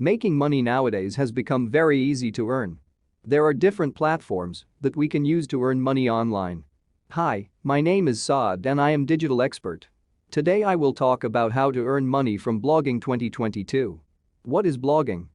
Making money nowadays has become very easy to earn. There are different platforms that we can use to earn money online. Hi, my name is Saad and I am digital expert. Today I will talk about how to earn money from blogging 2022. What is blogging?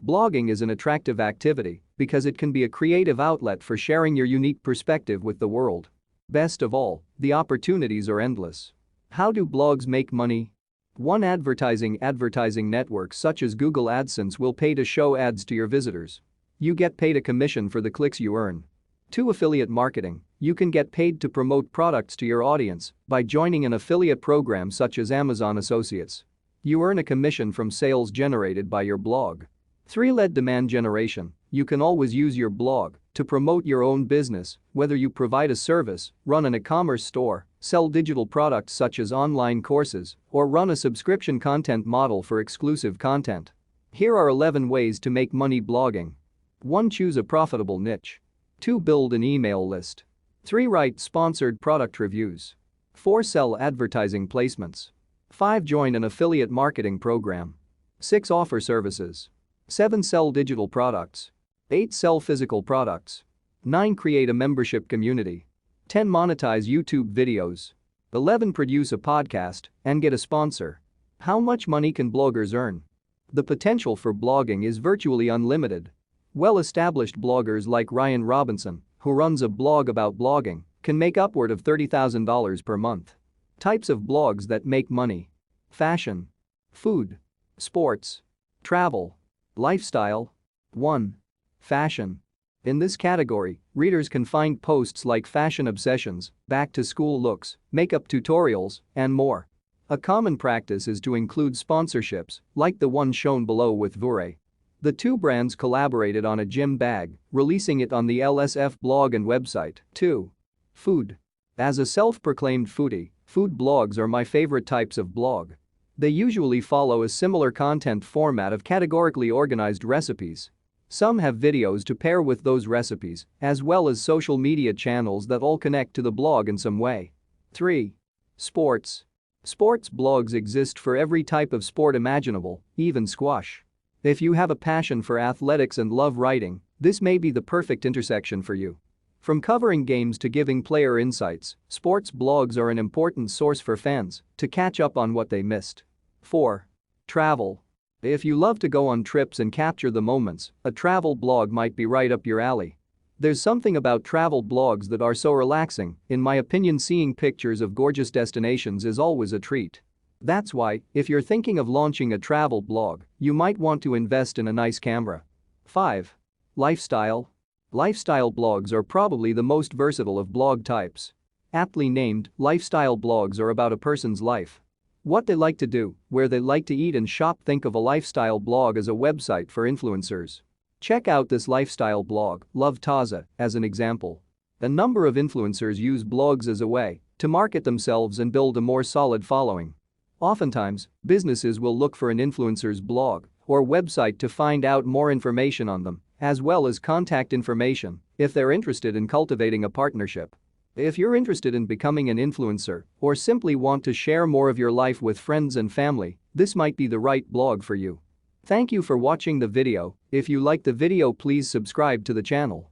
Blogging is an attractive activity because it can be a creative outlet for sharing your unique perspective with the world. Best of all, the opportunities are endless. How do blogs make money? 1. Advertising networks such as Google AdSense will pay to show ads to your visitors. You get paid a commission for the clicks you earn. 2. Affiliate marketing. You can get paid to promote products to your audience by joining an affiliate program such as Amazon Associates. You earn a commission from sales generated by your blog. 3. Lead demand generation. You can always use your blog to promote your own business, whether you provide a service, run an e-commerce store, sell digital products such as online courses, or run a subscription content model for exclusive content. Here are 11 ways to make money blogging. 1. Choose a profitable niche. 2. Build an email list. 3. Write sponsored product reviews. 4. Sell advertising placements. 5. Join an affiliate marketing program. 6. Offer services. 7. Sell digital products. 8. Sell physical products. 9. Create a membership community. 10. Monetize YouTube videos. 11. Produce a podcast and get a sponsor. How much money can bloggers earn? The potential for blogging is virtually unlimited. Well-established bloggers like Ryan Robinson, who runs a blog about blogging, can make upward of $30,000 per month. Types of blogs that make money: fashion, food, sports, travel, lifestyle. 1. Fashion. In this category, readers can find posts like fashion obsessions, back-to-school looks, makeup tutorials, and more. A common practice is to include sponsorships, like the one shown below with Vure. The two brands collaborated on a gym bag, releasing it on the LSF blog and website. 2. Food. As a self-proclaimed foodie, food blogs are my favorite types of blog. They usually follow a similar content format of categorically organized recipes. Some have videos to pair with those recipes, as well as social media channels that all connect to the blog in some way. 3. Sports. Sports blogs exist for every type of sport imaginable, even squash. If you have a passion for athletics and love writing, this may be the perfect intersection for you. From covering games to giving player insights, sports blogs are an important source for fans to catch up on what they missed. 4. Travel. If you love to go on trips and capture the moments, a travel blog might be right up your alley. There's something about travel blogs that are so relaxing, in my opinion. Seeing pictures of gorgeous destinations is always a treat. That's why, if you're thinking of launching a travel blog, you might want to invest in a nice camera. 5. Lifestyle. Lifestyle blogs are probably the most versatile of blog types. Aptly named, lifestyle blogs are about a person's life. What they like to do, where they like to eat and shop. Think of a lifestyle blog as a website for influencers. Check out this lifestyle blog, Love Taza, as an example. A number of influencers use blogs as a way to market themselves and build a more solid following. Oftentimes, businesses will look for an influencer's blog or website to find out more information on them, as well as contact information if they're interested in cultivating a partnership. If you're interested in becoming an influencer or simply want to share more of your life with friends and family, this might be the right blog for you. Thank you for watching the video. If you like the video, please subscribe to the channel.